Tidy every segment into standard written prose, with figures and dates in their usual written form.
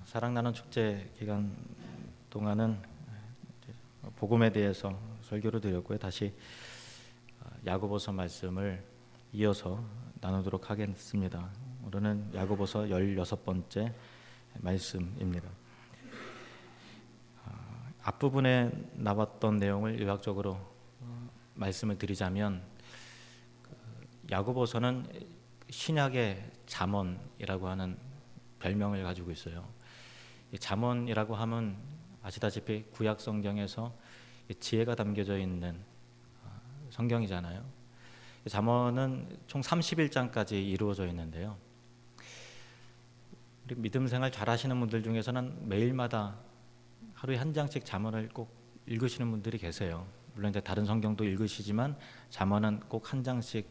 사랑나는 축제 기간 동안은 복음에 대해서 설교를 드렸고요. 다시 야고보서 말씀을 이어서 나누도록 하겠습니다. 오늘은 야고보서 16번째 말씀입니다. 앞부분에 나왔던 내용을 요약적으로 말씀을 드리자면, 야고보서는 신약의 잠언이라고 하는 별명을 가지고 있어요. 이 잠언이라고 하면 아시다시피 구약 성경에서 지혜가 담겨져 있는 성경이잖아요. 잠언은 총 31장까지 이루어져 있는데요. 우리 믿음 생활 잘 하시는 분들 중에서는 매일마다 하루에 한 장씩 잠언을 꼭 읽으시는 분들이 계세요. 물론 이제 다른 성경도 읽으시지만 잠언은 꼭 한 장씩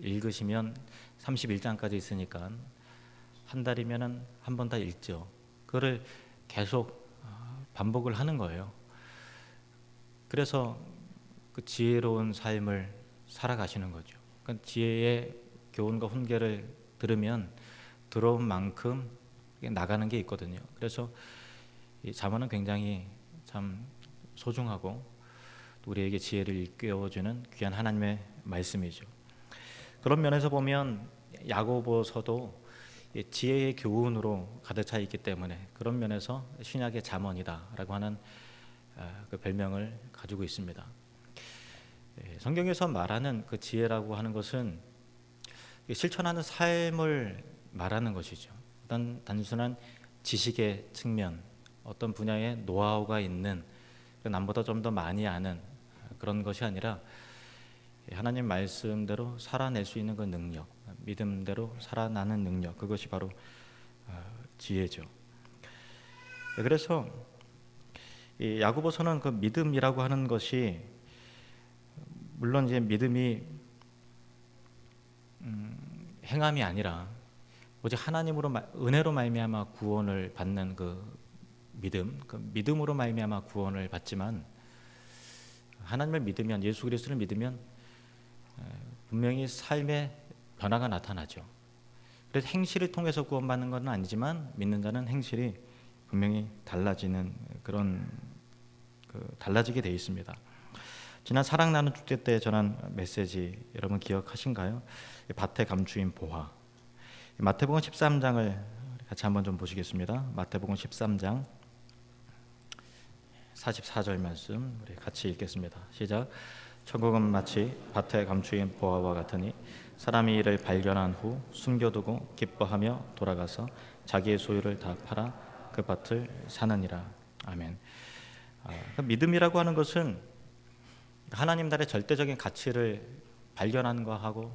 읽으시면 31장까지 있으니까 한 달이면은 한 번 다 읽죠. 그거를 계속 반복을 하는 거예요. 그래서 그 지혜로운 삶을 살아가시는 거죠. 그러니까 지혜의 교훈과 훈계를 들으면 들어온 만큼 나가는 게 있거든요. 그래서 이 잠언은 굉장히 참 소중하고 우리에게 지혜를 일깨워주는 귀한 하나님의 말씀이죠. 그런 면에서 보면 야고보서도 지혜의 교훈으로 가득 차 있기 때문에 그런 면에서 신약의 잠언이다라고 하는 그 별명을 가지고 있습니다. 성경에서 말하는 그 지혜라고 하는 것은 실천하는 삶을 말하는 것이죠. 단순한 지식의 측면, 어떤 분야에 노하우가 있는, 남보다 좀 더 많이 아는 그런 것이 아니라 하나님 말씀대로 살아낼 수 있는 그 능력, 믿음대로 살아나는 능력, 그것이 바로 지혜죠. 그래서 이 야고보서는 그 믿음이라고 하는 것이, 물론 이제 믿음이 행함이 아니라 오직 하나님으로 은혜로 말미암아 구원을 받는 그 믿음, 그 믿음으로 말미암아 구원을 받지만, 하나님을 믿으면, 예수 그리스도를 믿으면 분명히 삶의 변화가 나타나죠. 그래서 행실을 통해서 구원받는 건 아니지만 믿는 자는 행실이 분명히 달라지는 그런 달라지게 돼 있습니다. 지난 사랑 나눔 축제 때 전한 메시지 여러분 기억하신가요? 밭에 감추인 보화. 마태복음 13장을 같이 한번 좀 보시겠습니다. 마태복음 13장 44절 말씀 우리 같이 읽겠습니다. 시작. 천국은 마치 밭에 감추인 보화와 같으니 사람이 이를 발견한 후 숨겨두고 기뻐하며 돌아가서 자기의 소유를 다 팔아 그 밭을 사느니라. 아멘. 믿음이라고 하는 것은 하나님 나라의 절대적인 가치를 발견하는 것하고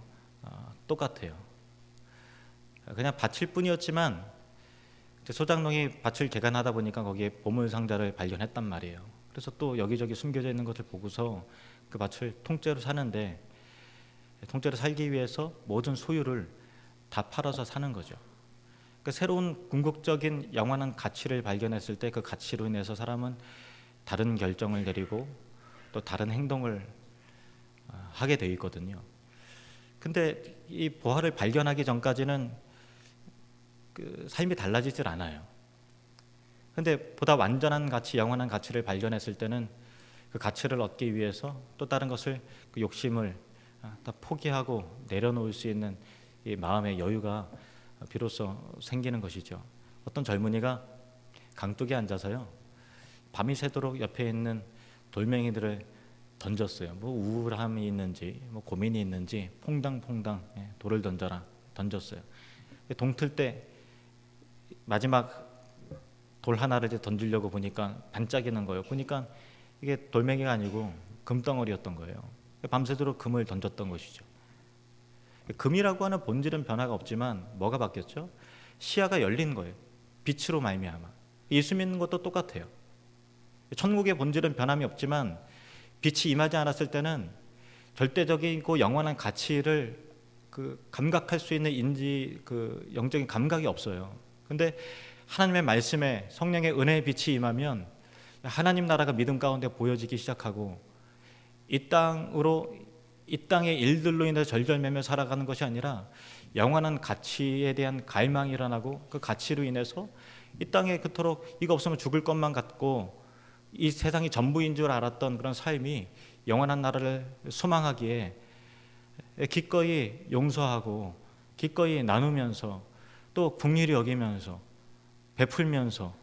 똑같아요. 그냥 밭일 뿐이었지만 소장농이 밭을 개간하다 보니까 거기에 보물 상자를 발견했단 말이에요. 그래서 또 여기저기 숨겨져 있는 것을 보고서 그 밭을 통째로 사는데, 통째로 살기 위해서 모든 소유를 다 팔아서 사는 거죠. 그러니까 새로운 궁극적인 영원한 가치를 발견했을 때 그 가치로 인해서 사람은 다른 결정을 내리고 또 다른 행동을 하게 돼 있거든요. 근데 이 보화를 발견하기 전까지는 그 삶이 달라지질 않아요. 근데 보다 완전한 가치, 영원한 가치를 발견했을 때는 그 가치를 얻기 위해서 또 다른 것을, 그 욕심을 다 포기하고 내려놓을 수 있는 이 마음의 여유가 비로소 생기는 것이죠. 어떤 젊은이가 강둑에 앉아서요, 밤이 새도록 옆에 있는 돌멩이들을 던졌어요. 뭐 우울함이 있는지 뭐 고민이 있는지 퐁당퐁당 돌을 던졌어요. 동틀 때 마지막 돌 하나를 이제 던지려고 보니까 반짝이는 거예요. 보니까 이게 돌멩이가 아니고 금덩어리였던 거예요. 밤새도록 금을 던졌던 것이죠. 금이라고 하는 본질은 변화가 없지만 뭐가 바뀌었죠? 시야가 열린 거예요. 빛으로 말미암아. 예수 믿는 것도 똑같아요. 천국의 본질은 변함이 없지만 빛이 임하지 않았을 때는 절대적이고 영원한 가치를 감각할 수 있는 영적인 감각이 없어요. 근데 하나님의 말씀에 성령의 은혜의 빛이 임하면 하나님 나라가 믿음 가운데 보여지기 시작하고, 이 땅의 일들로 인해서 절절매며 살아가는 것이 아니라 영원한 가치에 대한 갈망이 일어나고 그 가치로 인해서 이 땅에 그토록 이거 없으면 죽을 것만 같고 이 세상이 전부인 줄 알았던 그런 삶이 영원한 나라를 소망하기에 기꺼이 용서하고 기꺼이 나누면서 또 긍휼히 여기면서 베풀면서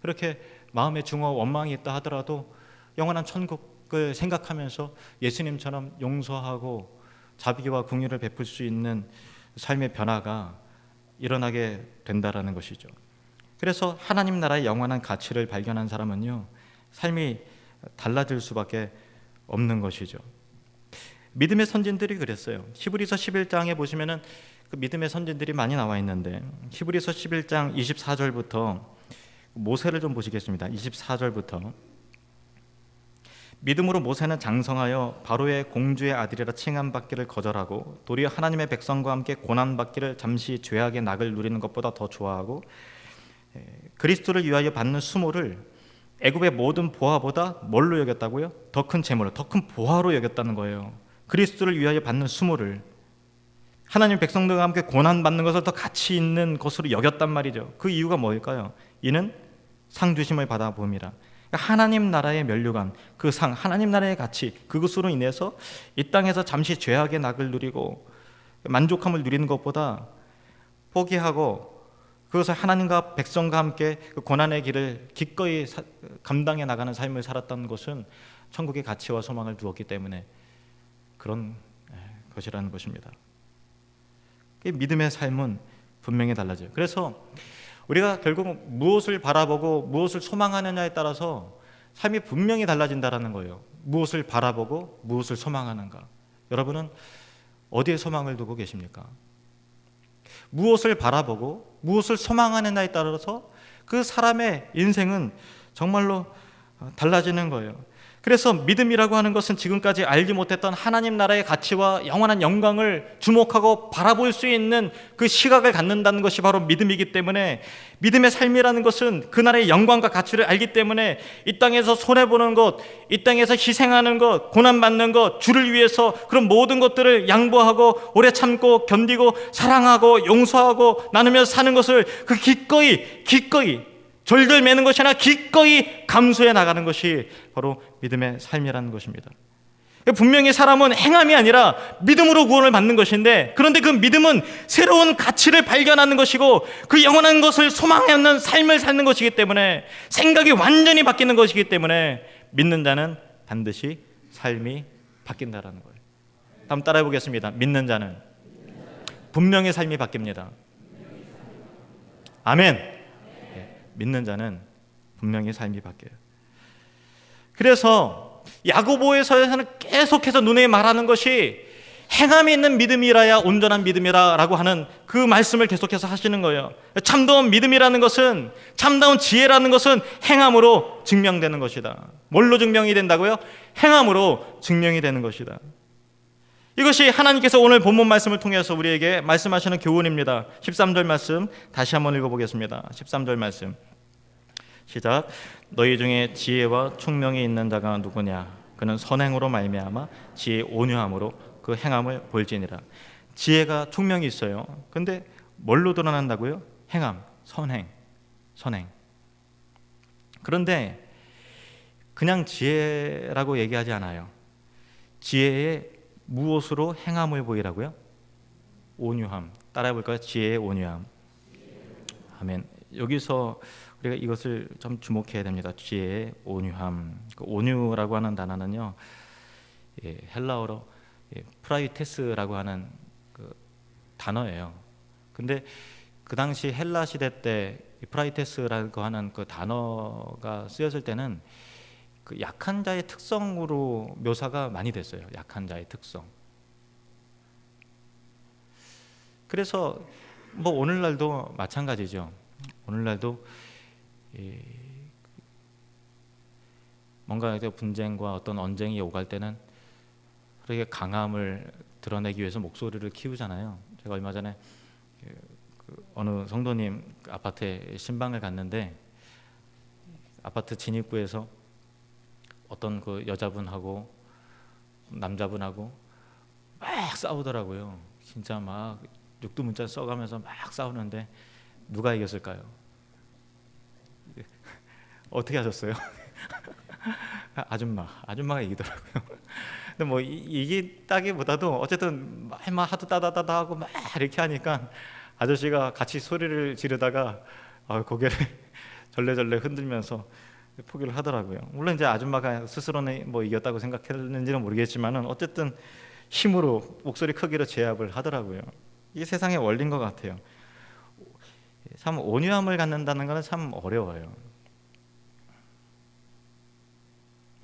그렇게 마음에 중어 원망이 있다 하더라도 영원한 천국을 생각하면서 예수님처럼 용서하고 자비와 긍휼을 베풀 수 있는 삶의 변화가 일어나게 된다라는 것이죠. 그래서 하나님 나라의 영원한 가치를 발견한 사람은요, 삶이 달라질 수밖에 없는 것이죠. 믿음의 선진들이 그랬어요. 히브리서 11장에 보시면은 그 믿음의 선진들이 많이 나와 있는데 히브리서 11장 24절부터 모세를 좀 보시겠습니다. 24절부터 믿음으로 모세는 장성하여 바로의 공주의 아들이라 칭함받기를 거절하고 도리어 하나님의 백성과 함께 고난받기를 잠시 죄악의 낙을 누리는 것보다 더 좋아하고 그리스도를 위하여 받는 수모를 애굽의 모든 보화보다 뭘로 여겼다고요? 더 큰 재물로, 더 큰 보화로 여겼다는 거예요. 그리스도를 위하여 받는 수모를 하나님 백성들과 함께 고난받는 것을 더 가치 있는 것으로 여겼단 말이죠. 그 이유가 뭘까요? 이는 상 주심을 받아 봄이라. 하나님 나라의 면류관, 그 상, 하나님 나라의 가치, 그것으로 인해서 이 땅에서 잠시 죄악의 낙을 누리고 만족함을 누리는 것보다 포기하고 그것을 하나님과 백성과 함께 그 고난의 길을 기꺼이 감당해 나가는 삶을 살았던 것은 천국의 가치와 소망을 두었기 때문에 그런 것이라는 것입니다. 믿음의 삶은 분명히 달라져요. 그래서 우리가 결국 무엇을 바라보고 무엇을 소망하느냐에 따라서 삶이 분명히 달라진다는 거예요. 무엇을 바라보고 무엇을 소망하는가. 여러분은 어디에 소망을 두고 계십니까? 무엇을 바라보고 무엇을 소망하느냐에 따라서 그 사람의 인생은 정말로 달라지는 거예요. 그래서 믿음이라고 하는 것은 지금까지 알지 못했던 하나님 나라의 가치와 영원한 영광을 주목하고 바라볼 수 있는 그 시각을 갖는다는 것이 바로 믿음이기 때문에 믿음의 삶이라는 것은 그 나라의 영광과 가치를 알기 때문에 이 땅에서 손해보는 것, 이 땅에서 희생하는 것, 고난받는 것, 주를 위해서 그런 모든 것들을 양보하고 오래 참고 견디고 사랑하고 용서하고 나누며 사는 것을 그 기꺼이 절절 매는 것이 아니라 기꺼이 감수해 나가는 것이 바로 믿음의 삶이라는 것입니다. 분명히 사람은 행함이 아니라 믿음으로 구원을 받는 것인데, 그런데 그 믿음은 새로운 가치를 발견하는 것이고 그 영원한 것을 소망하는 삶을 사는 것이기 때문에 생각이 완전히 바뀌는 것이기 때문에 믿는 자는 반드시 삶이 바뀐다라는 거예요. 다음 따라해 보겠습니다. 믿는 자는 분명히 삶이 바뀝니다. 아멘. 믿는 자는 분명히 삶이 바뀌어요. 그래서 야고보서에서는 계속해서 눈에 말하는 것이 행함이 있는 믿음이라야 온전한 믿음이라고 하는 그 말씀을 계속해서 하시는 거예요. 참다운 믿음이라는 것은, 참다운 지혜라는 것은 행함으로 증명되는 것이다. 뭘로 증명이 된다고요? 행함으로 증명이 되는 것이다. 이것이 하나님께서 오늘 본문 말씀을 통해서 우리에게 말씀하시는 교훈입니다. 13절 말씀 다시 한번 읽어보겠습니다. 13절 말씀 시작. 너희 중에 지혜와 총명이 있는 자가 누구냐? 그는 선행으로 말미암아 지혜 온유함으로 그 행함을 볼지니라. 지혜가 총명이 있어요. 근데 뭘로 드러난다고요? 행함, 선행. 그런데 그냥 지혜라고 얘기하지 않아요. 지혜의 무엇으로 행함을 보이라고요? 온유함. 따라해 볼까요? 지혜의 온유함. 아멘. 여기서 우리가 이것을 좀 주목해야 됩니다. 지혜의 온유함. 그 온유라고 하는 단어는요, 헬라어로 프라이테스라고 하는 그 단어예요. 근데 그 당시 헬라 시대 때 프라이테스라고 하는 그 단어가 쓰였을 때는 그 약한 자의 특성으로 묘사가 많이 됐어요. 약한 자의 특성. 그래서 뭐 오늘날도 마찬가지죠. 오늘날도 뭔가 분쟁과 어떤 언쟁이 오갈 때는 그렇게 강함을 드러내기 위해서 목소리를 키우잖아요. 제가 얼마 전에 어느 성도님 아파트에 신방을 갔는데 아파트 진입구에서 어떤 그 여자분하고 남자분하고 막 싸우더라고요. 진짜 막 육두문자 써가면서 막 싸우는데 누가 이겼을까요? 어떻게 하셨어요? 아줌마가 이기더라고요. 근데 뭐 이기다기보다도 어쨌든 막 하도 따다다다 하고 막 이렇게 하니까 아저씨가 같이 소리를 지르다가 고개를 절레절레 흔들면서 포기를 하더라고요. 물론 이제 아줌마가 스스로는 뭐 이겼다고 생각했는지는 모르겠지만은 어쨌든 힘으로 목소리 크기로 제압을 하더라고요. 이게 세상의 원리인 것 같아요. 참 온유함을 갖는다는 것은 참 어려워요.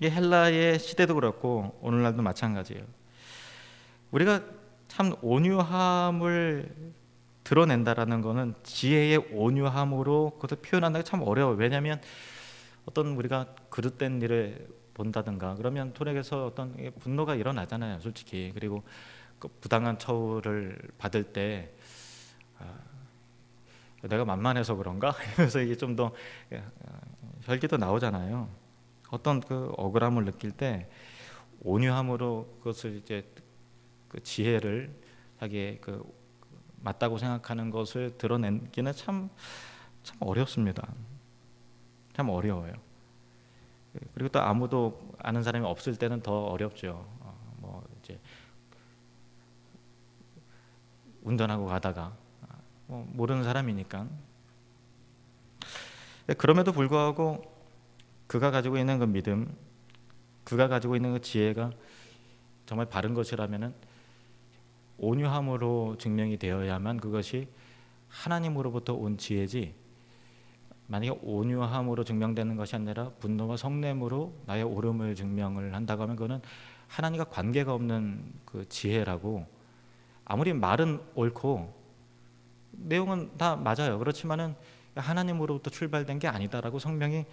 이게 헬라의 시대도 그렇고 오늘날도 마찬가지예요. 우리가 참 온유함을 드러낸다라는 것은 지혜의 온유함으로 그것을 표현한다는 게 참 어려워요. 왜냐하면 어떤 우리가 그릇된 일을 본다든가 그러면 토렉에서 어떤 분노가 일어나잖아요, 솔직히. 그리고 그 부당한 처우를 받을 때 내가 만만해서 그런가? 이러면서 이게 좀 더 혈기도 나오잖아요. 어떤 그 억울함을 느낄 때 온유함으로 그것을 이제 그 지혜를 자기의 그 맞다고 생각하는 것을 드러내기는 참 어렵습니다. 참 어려워요. 그리고 또 아무도 아는 사람이 없을 때는 더 어렵죠. 뭐 이제 운전하고 가다가 모르는 사람이니까. 그럼에도 불구하고 그가 가지고 있는 그 믿음, 그가 가지고 있는 그 지혜가 정말 바른 것이라면은 온유함으로 증명이 되어야만 그것이 하나님으로부터 온 지혜지, 만약에 온유함으로 증명되는 것이 아니라 분노와 성냄으로 나의 옳음을 증명을 한다고 하면 그거는 하나님과 관계가 없는 그 지혜라고, 아무리 말은 옳고 내용은 다 맞아요. 그렇지만은 하나님으로부터 출발된 게 아니다라고 성경이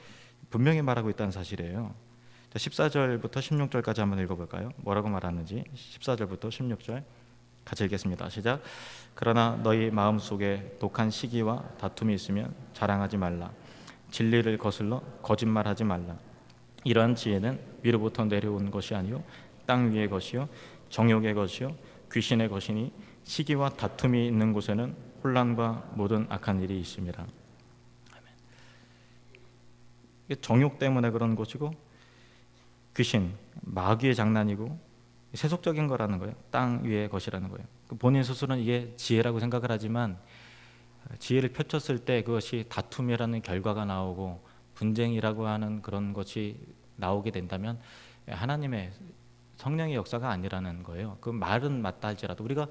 분명히 말하고 있다는 사실이에요. 14절부터 16절까지 한번 읽어볼까요? 뭐라고 말하는지. 14절부터 16절 같이 읽겠습니다. 시작. 그러나 너희 마음속에 독한 시기와 다툼이 있으면 자랑하지 말라. 진리를 거슬러 거짓말하지 말라. 이러한 지혜는 위로부터 내려온 것이 아니요 땅 위의 것이요 정욕의 것이요 귀신의 것이니 시기와 다툼이 있는 곳에는 혼란과 모든 악한 일이 있습니다. 정욕 때문에 그런 것이고 귀신, 마귀의 장난이고 세속적인 거라는 거예요. 땅 위의 것이라는 거예요. 본인 스스로는 이게 지혜라고 생각을 하지만 지혜를 펼쳤을 때 그것이 다툼이라는 결과가 나오고 분쟁이라고 하는 그런 것이 나오게 된다면 하나님의 성령의 역사가 아니라는 거예요. 그 말은 맞다 할지라도 우리가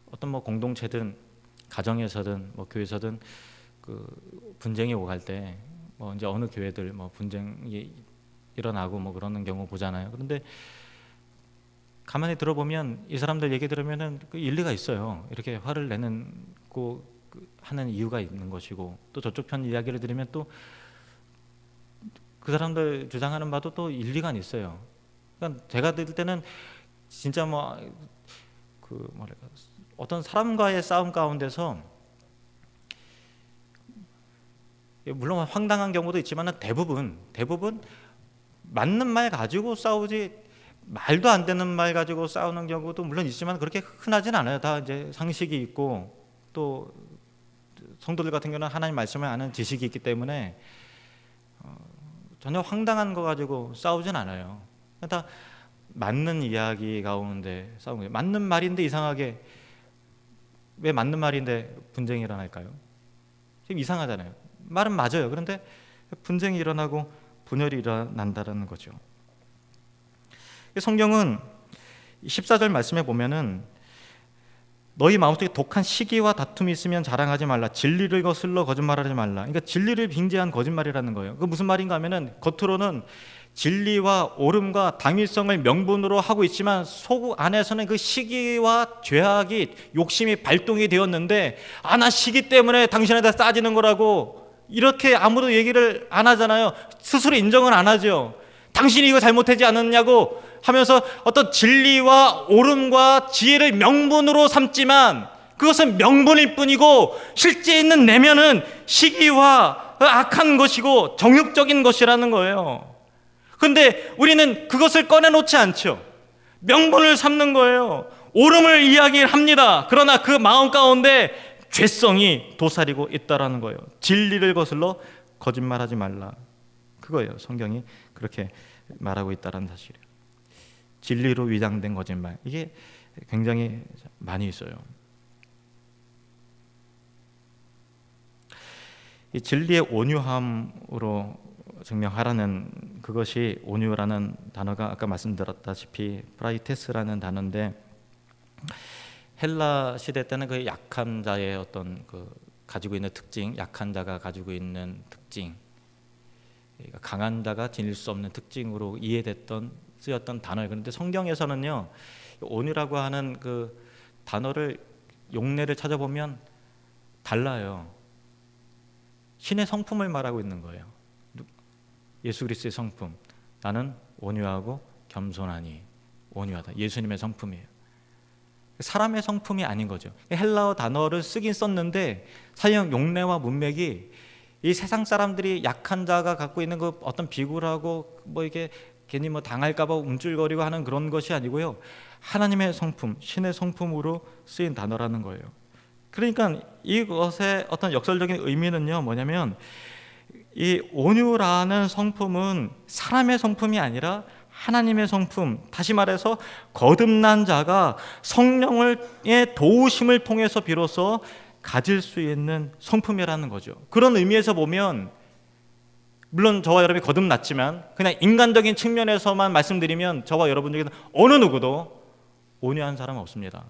어떤 뭐 공동체든 가정에서든 뭐 교회에서든 그 분쟁이 오갈 때 뭐 이제 어느 교회들 뭐 분쟁이 일어나고 뭐 그러는 경우 보잖아요. 그런데 가만히 들어보면 이 사람들 얘기 들으면은 그 일리가 있어요. 이렇게 화를 내는 고 하는 이유가 있는 것이고, 또 저쪽 편 이야기를 들으면 또 그 사람들 주장하는 바도 또 일리가 있어요. 그러니까 제가 들을 때는 진짜 뭐 그 뭐랄까 어떤 사람과의 싸움 가운데서 물론 황당한 경우도 있지만 대부분 맞는 말 가지고 싸우지 말도 안 되는 말 가지고 싸우는 경우도 물론 있지만 그렇게 흔하진 않아요. 다 이제 상식이 있고 또 성도들 같은 경우는 하나님 말씀을 아는 지식이 있기 때문에 전혀 황당한 거 가지고 싸우진 않아요. 다 맞는 이야기 가운데 싸우는 거예요. 맞는 말인데 이상하게 왜 맞는 말인데 분쟁이 일어날까요? 지금 이상하잖아요. 말은 맞아요. 그런데 분쟁이 일어나고 분열이 일어난다는 거죠. 성경은 14절 말씀에 보면은 너희 마음속에 독한 시기와 다툼이 있으면 자랑하지 말라. 진리를 거슬러 거짓말하지 말라. 그러니까 진리를 빙자한 거짓말이라는 거예요. 그 무슨 말인가 하면은 겉으로는 진리와 옳음과 당위성을 명분으로 하고 있지만 속 안에서는 그 시기와 죄악이 욕심이 발동이 되었는데 나 시기 때문에 당신에다 싸지는 거라고 이렇게 아무도 얘기를 안 하잖아요. 스스로 인정을 안 하죠. 당신이 이거 잘못하지 않았냐고 하면서 어떤 진리와 옳음과 지혜를 명분으로 삼지만 그것은 명분일 뿐이고 실제 있는 내면은 시기와 악한 것이고 정욕적인 것이라는 거예요. 그런데 우리는 그것을 꺼내놓지 않죠. 명분을 삼는 거예요. 옳음을 이야기합니다. 그러나 그 마음 가운데 죄성이 도사리고 있다라는 거예요. 진리를 거슬러 거짓말하지 말라. 그거예요. 성경이 그렇게 말하고 있다는 사실이에요. 진리로 위장된 거짓말, 이게 굉장히 많이 있어요. 이 진리의 온유함으로 증명하라는, 그것이 온유라는 단어가 아까 말씀드렸다시피 프라이테스라는 단어인데, 헬라 시대 때는 그 약한 자의 어떤 그 가지고 있는 특징, 약한 자가 가지고 있는 특징, 강한 자가 지닐 수 없는 특징으로 이해됐던, 쓰였던 단어예요. 그런데 성경에서는요, 온유라고 하는 그 단어를, 용례를 찾아보면 달라요. 신의 성품을 말하고 있는 거예요. 예수 그리스도의 성품, 나는 온유하고 겸손하니, 온유하다, 예수님의 성품이에요. 사람의 성품이 아닌 거죠. 헬라어 단어를 쓰긴 썼는데 사용 용례와 문맥이 이 세상 사람들이 약한 자가 갖고 있는 그 어떤 비굴하고 뭐 이게 괜히 뭐 당할까봐 움찔거리고 하는 그런 것이 아니고요, 하나님의 성품, 신의 성품으로 쓰인 단어라는 거예요. 그러니까 이것의 어떤 역설적인 의미는요, 뭐냐면 이 온유라는 성품은 사람의 성품이 아니라 하나님의 성품, 다시 말해서 거듭난 자가 성령의 도우심을 통해서 비로소 가질 수 있는 성품이라는 거죠. 그런 의미에서 보면, 물론 저와 여러분이 거듭났지만 그냥 인간적인 측면에서만 말씀드리면 저와 여러분 중에는 어느 누구도 온유한 사람은 없습니다.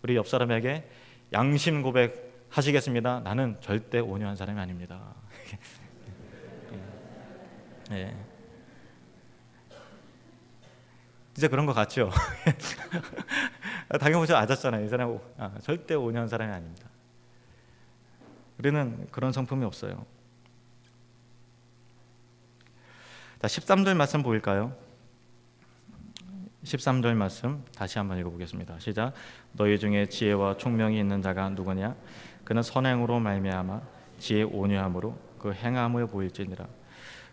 우리 옆 사람에게 양심 고백하시겠습니다. 나는 절대 온유한 사람이 아닙니다. 네. 진짜 그런 것 같죠? 당연히 아셨잖아요. 이 사람 절대 온유한 사람이 아닙니다. 우리는 그런 성품이 없어요. 자, 13절 말씀 보일까요? 13절 말씀 다시 한번 읽어보겠습니다. 시작. 너희 중에 지혜와 총명이 있는 자가 누구냐? 그는 선행으로 말미암아 지혜 온유함으로 그 행함을 보일지니라.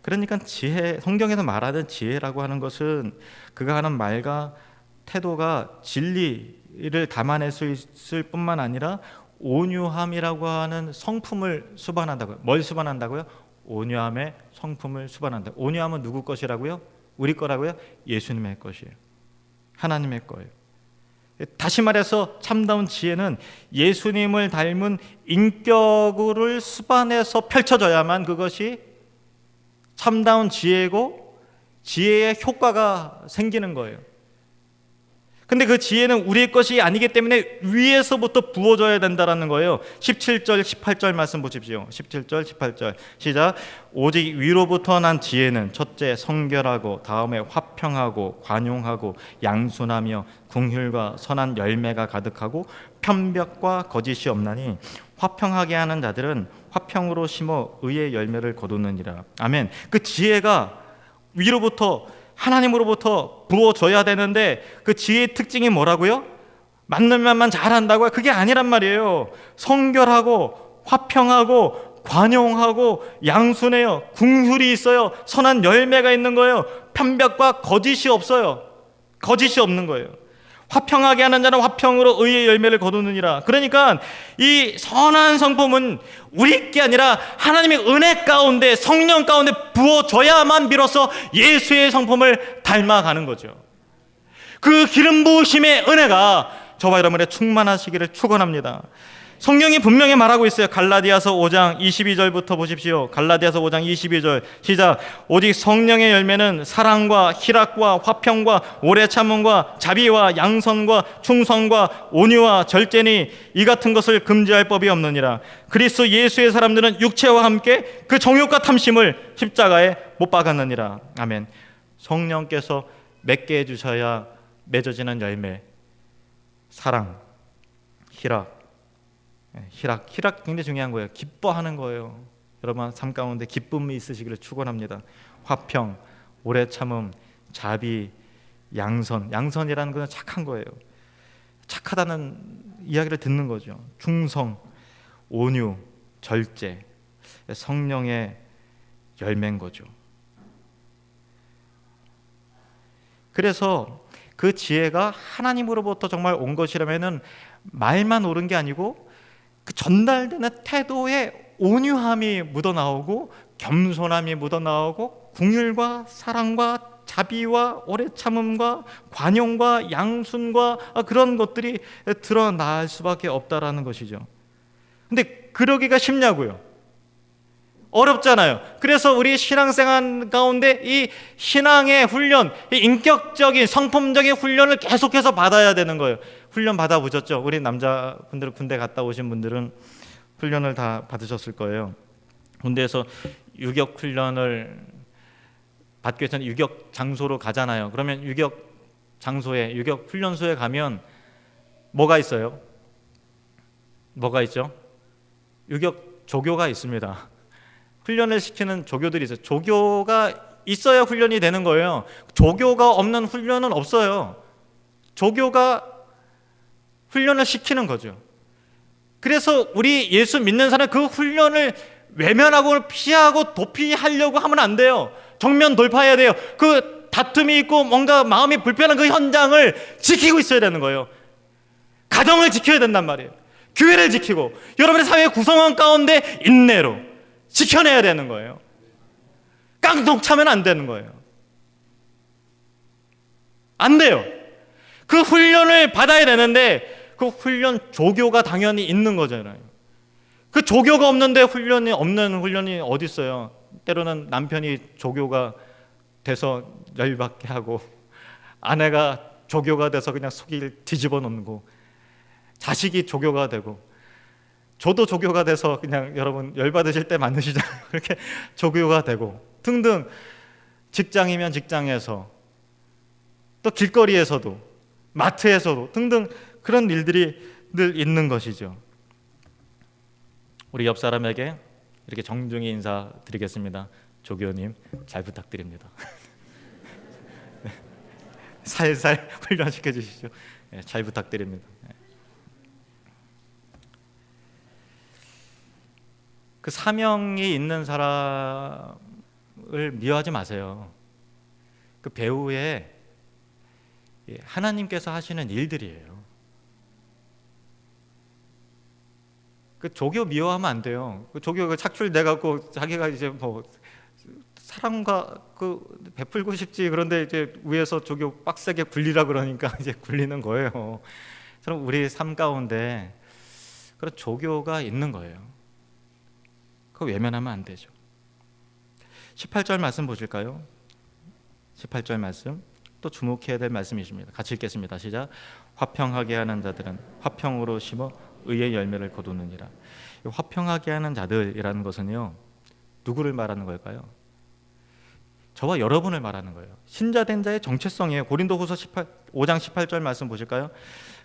그러니까 지혜, 성경에서 말하는 지혜라고 하는 것은 그가 하는 말과 태도가 진리를 담아낼 수 있을 뿐만 아니라 온유함이라고 하는 성품을 수반한다고요. 뭘 수반한다고요? 온유함의 성품을 수반한다. 온유함은 누구 것이라고요? 우리 거라고요? 예수님의 것이에요. 하나님의 거예요. 다시 말해서 참다운 지혜는 예수님을 닮은 인격을 수반해서 펼쳐져야만 그것이 참다운 지혜고 지혜의 효과가 생기는 거예요. 근데 그 지혜는 우리의 것이 아니기 때문에 위에서부터 부어져야 된다는 거예요. 17절 18절 말씀 보십시오. 17절 18절 시작. 오직 위로부터 난 지혜는 첫째 성결하고 다음에 화평하고 관용하고 양순하며 긍휼과 선한 열매가 가득하고 편벽과 거짓이 없나니 화평하게 하는 자들은 화평으로 심어 의의 열매를 거두느니라. 아멘. 그 지혜가 위로부터, 하나님으로부터 부어져야 되는데 그 지혜의 특징이 뭐라고요? 맞는 말만 잘한다고요? 그게 아니란 말이에요. 성결하고 화평하고 관용하고 양순해요. 긍휼이 있어요. 선한 열매가 있는 거예요. 편벽과 거짓이 없어요. 거짓이 없는 거예요. 화평하게 하는 자는 화평으로 의의 열매를 거두느니라. 그러니까 이 선한 성품은 우리 게 아니라 하나님의 은혜 가운데, 성령 가운데 부어져야만 비로소 예수의 성품을 닮아가는 거죠. 그 기름 부으심의 은혜가 저와 여러분의 충만하시기를 축원합니다. 성경이 분명히 말하고 있어요. 갈라디아서 5장 22절부터 보십시오. 갈라디아서 5장 22절 시작. 오직 성령의 열매는 사랑과 희락과 화평과 오래 참음과 자비와 양선과 충성과 온유와 절제니 이 같은 것을 금지할 법이 없느니라. 그리스도 예수의 사람들은 육체와 함께 그 정욕과 탐심을 십자가에 못 박았느니라. 아멘. 성령께서 맺게 해주셔야 맺어지는 열매, 사랑, 희락 굉장히 중요한 거예요. 기뻐하는 거예요. 여러분 삶 가운데 기쁨이 있으시기를 축원합니다. 화평, 오래 참음, 자비, 양선이라는 것은 착한 거예요. 착하다는 이야기를 듣는 거죠. 충성, 온유, 절제, 성령의 열매인 거죠. 그래서 그 지혜가 하나님으로부터 정말 온 것이라면은 말만 옳은 게 아니고 그 전달되는 태도에 온유함이 묻어나오고 겸손함이 묻어나오고 긍휼과 사랑과 자비와 오래 참음과 관용과 양순과 그런 것들이 드러날 수밖에 없다라는 것이죠. 근데 그러기가 쉽냐고요? 어렵잖아요. 그래서 우리 신앙생활 가운데 이 신앙의 훈련, 이 인격적인 성품적인 훈련을 계속해서 받아야 되는 거예요. 훈련 받아보셨죠? 우리 남자분들, 군대 갔다 오신 분들은 훈련을 다 받으셨을 거예요. 군대에서 유격 훈련을 받기 위해서는 유격 장소로 가잖아요. 그러면 유격 장소에, 유격 훈련소에 가면 뭐가 있어요? 뭐가 있죠? 유격 조교가 있습니다. 훈련을 시키는 조교들이 있어요. 조교가 있어야 훈련이 되는 거예요. 조교가 없는 훈련은 없어요. 조교가 훈련을 시키는 거죠. 그래서 우리 예수 믿는 사람 그 훈련을 외면하고 피하고 도피하려고 하면 안 돼요. 정면 돌파해야 돼요. 그 다툼이 있고 뭔가 마음이 불편한 그 현장을 지키고 있어야 되는 거예요. 가정을 지켜야 된단 말이에요. 교회를 지키고 여러분의 사회 구성원 가운데 인내로 지켜내야 되는 거예요. 깡통 차면 안 되는 거예요. 안 돼요. 그 훈련을 받아야 되는데 그 훈련 조교가 당연히 있는 거잖아요. 그 조교가 없는데 훈련이 없는 훈련이 어디 있어요? 때로는 남편이 조교가 돼서 열받게 하고 아내가 조교가 돼서 그냥 속을 뒤집어 놓고 자식이 조교가 되고 저도 조교가 돼서 그냥 여러분 열받으실 때 많으시잖아요. 그렇게 조교가 되고 등등 직장이면 직장에서 또 길거리에서도 마트에서도 등등 그런 일들이 늘 있는 것이죠. 우리 옆 사람에게 이렇게 정중히 인사드리겠습니다. 조교님 잘 부탁드립니다. 살살 훈련시켜 주시죠. 잘 부탁드립니다. 그 사명이 있는 사람을 미워하지 마세요. 그 배우의 하나님께서 하시는 일들이에요. 그 조교 미워하면 안 돼요. 그 조교 착출 내 갖고 자기가 이제 뭐 사랑과 그 베풀고 싶지 그런데 이제 위에서 조교 빡세게 굴리라 그러니까 이제 굴리는 거예요. 저는 우리 삶 가운데 그런 조교가 있는 거예요. 그거 외면하면 안 되죠. 18절 말씀 보실까요? 18절 말씀 또 주목해야 될 말씀이십니다. 같이 읽겠습니다. 시작. 화평하게 하는 자들은 화평으로 심어 의의 열매를 거두느니라. 화평하게 하는 자들이라는 것은요, 누구를 말하는 걸까요? 저와 여러분을 말하는 거예요. 신자된 자의 정체성이에요. 고린도후서 5장 18절 말씀 보실까요?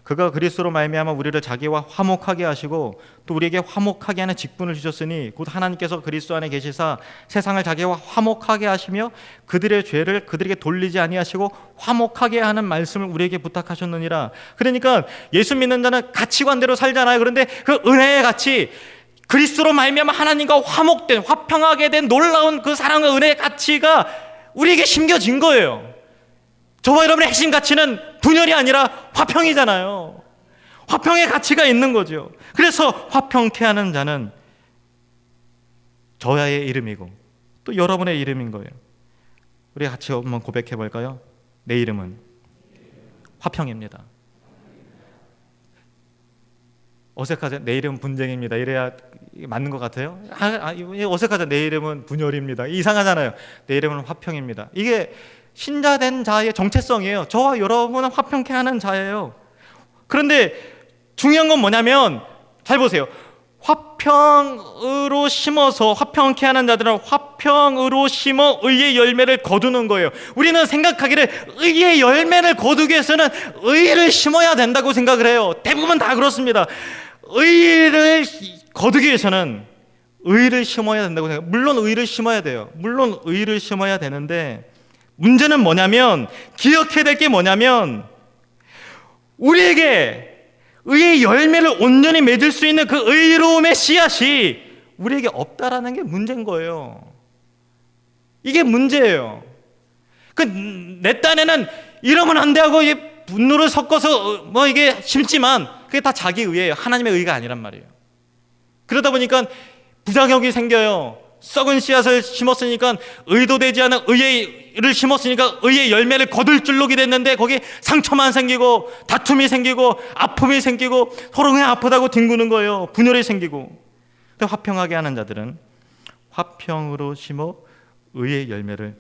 그가 그리스도로 말미암아 우리를 자기와 화목하게 하시고 또 우리에게 화목하게 하는 직분을 주셨으니 곧 하나님께서 그리스도 안에 계시사 세상을 자기와 화목하게 하시며 그들의 죄를 그들에게 돌리지 아니하시고 화목하게 하는 말씀을 우리에게 부탁하셨느니라. 그러니까 예수 믿는 자는 가치관대로 살잖아요. 그런데 그 은혜의 가치, 그리스도로 말미암아 하나님과 화목된, 화평하게 된 놀라운 그 사랑과 은혜의 가치가 우리에게 심겨진 거예요. 저와 여러분의 핵심 가치는 분열이 아니라 화평이잖아요. 화평의 가치가 있는 거죠. 그래서 화평케 하는 자는 저의 이름이고 또 여러분의 이름인 거예요. 우리 같이 한번 고백해 볼까요? 내 이름은 화평입니다. 어색하죠? 내 이름은 분쟁입니다. 이래야 맞는 것 같아요? 어색하죠? 내 이름은 분열입니다. 이상하잖아요. 내 이름은 화평입니다. 이게 신자된 자의 정체성이에요. 저와 여러분은 화평케 하는 자예요. 그런데 중요한 건 뭐냐면 잘 보세요. 화평으로 심어서 화평케 하는 자들은 화평으로 심어 의의 열매를 거두는 거예요. 우리는 생각하기를 의의 열매를 거두기 위해서는 의를 심어야 된다고 생각을 해요. 대부분 다 그렇습니다. 의를 거두기 위해서는 의를 심어야 된다고 생각해요. 물론 의를 심어야 돼요. 물론 의를 심어야 되는데 문제는 뭐냐면, 기억해야 될 게 뭐냐면, 우리에게 의의 열매를 온전히 맺을 수 있는 그 의로움의 씨앗이 우리에게 없다라는 게 문제인 거예요. 이게 문제예요. 내 딴에는 이러면 안 돼 하고 분노를 섞어서 뭐 이게 심지만 그게 다 자기 의예요. 하나님의 의가 아니란 말이에요. 그러다 보니까 부작용이 생겨요. 썩은 씨앗을 심었으니까, 의도되지 않은 의를 심었으니까 의의 열매를 거둘 줄로게 됐는데 거기 상처만 생기고 다툼이 생기고 아픔이 생기고 서로 그냥 아프다고 뒹구는 거예요. 분열이 생기고. 근데 화평하게 하는 자들은 화평으로 심어 의의 열매를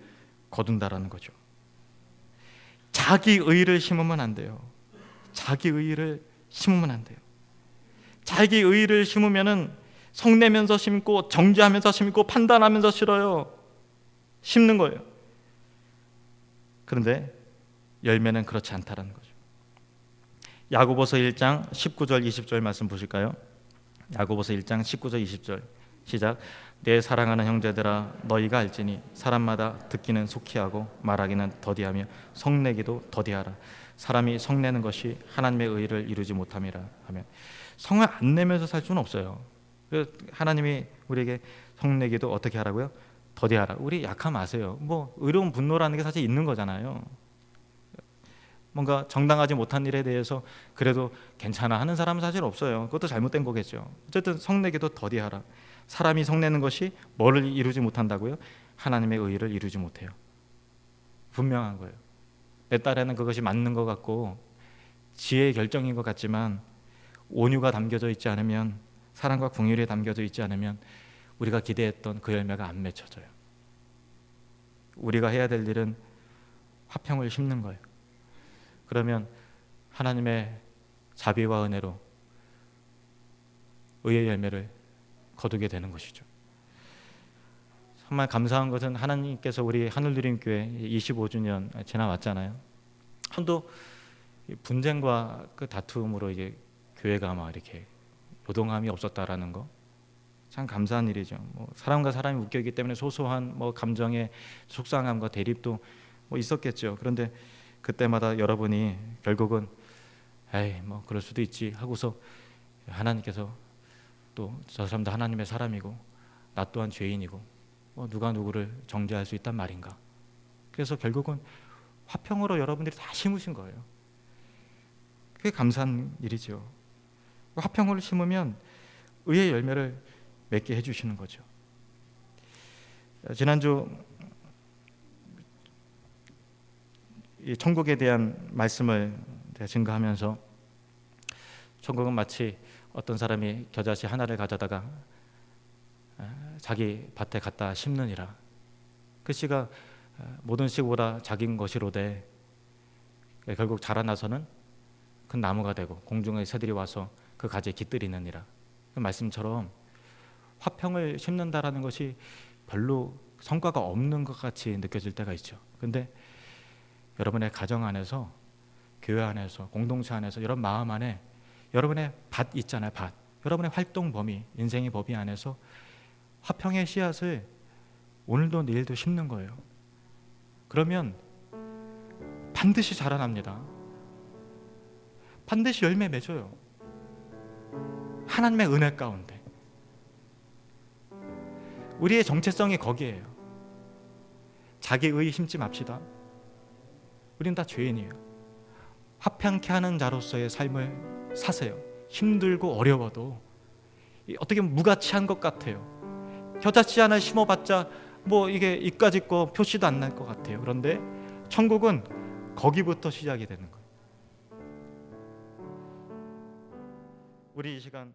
거둔다라는 거죠. 자기 의를 심으면 안 돼요. 자기 의를 심으면 안 돼요. 자기 의를 심으면은 성내면서 심고 정죄하면서 심고 판단하면서 심는 거예요. 그런데 열매는 그렇지 않다라는 거죠. 야고보서 1장 19절 20절 말씀 보실까요? 야고보서 1장 19절 20절 시작. 내 사랑하는 형제들아, 너희가 알지니 사람마다 듣기는 속히 하고 말하기는 더디하며 성내기도 더디하라. 사람이 성내는 것이 하나님의 의를 이루지 못함이라 하면, 성을 안 내면서 살 수는 없어요. 그래서 하나님이 우리에게 성내기도 어떻게 하라고요? 더디하라. 우리 약함 아세요? 뭐 의로운 분노라는 게 사실 있는 거잖아요. 뭔가 정당하지 못한 일에 대해서 그래도 괜찮아 하는 사람은 사실 없어요. 그것도 잘못된 거겠죠. 어쨌든 성내기도 더디하라. 사람이 성내는 것이 뭐를 이루지 못한다고요? 하나님의 의를 이루지 못해요. 분명한 거예요. 내 딸에는 그것이 맞는 것 같고 지혜의 결정인 것 같지만 온유가 담겨져 있지 않으면, 사랑과 긍휼이 담겨져 있지 않으면 우리가 기대했던 그 열매가 안 맺혀져요. 우리가 해야 될 일은 화평을 심는 거예요. 그러면 하나님의 자비와 은혜로 의의 열매를 거두게 되는 것이죠. 정말 감사한 것은 하나님께서 우리 하늘누림교회 25주년 지나왔잖아요. 한도 분쟁과 그 다툼으로 이게 교회가 막 이렇게 요동함이 없었다라는 거 참 감사한 일이죠. 뭐 사람과 사람이 묶여있기 때문에 소소한 뭐 감정의 속상함과 대립도 뭐 있었겠죠. 그런데 그때마다 여러분이 결국은 에이 뭐 그럴 수도 있지 하고서 하나님께서 또 저 사람도 하나님의 사람이고 나 또한 죄인이고 뭐 누가 누구를 정죄할 수 있단 말인가. 그래서 결국은 화평으로 여러분들이 다 심으신 거예요. 그게 감사한 일이죠. 화평을 심으면 의의 열매를 맺게 해주시는 거죠. 지난주 이 천국에 대한 말씀을 증거하면서, 천국은 마치 어떤 사람이 겨자씨 하나를 가져다가 자기 밭에 갖다 심느니라. 그 씨가 모든 씨보다 작은 것이로되 결국 자라나서는 큰 나무가 되고 공중의 새들이 와서 그 가지에 깃들이느니라. 그 말씀처럼 화평을 심는다라는 것이 별로 성과가 없는 것 같이 느껴질 때가 있죠. 근데 여러분의 가정 안에서, 교회 안에서, 공동체 안에서, 여러분 마음 안에 여러분의 밭 있잖아요. 밭. 여러분의 활동 범위, 인생의 범위 안에서 화평의 씨앗을 오늘도 내일도 심는 거예요. 그러면 반드시 자라납니다. 반드시 열매 맺어요. 하나님의 은혜 가운데. 우리의 정체성이 거기에요. 자기의 심지 맙시다. 우리는 다 죄인이에요. 화평케 하는 자로서의 삶을 사세요. 힘들고 어려워도 어떻게 보면 무가치한 것 같아요. 겨자씨 하나 심어봤자 뭐 이게 이까짓 거 표시도 안 날 것 같아요. 그런데 천국은 거기부터 시작이 되는 거예요. 우리 이 시간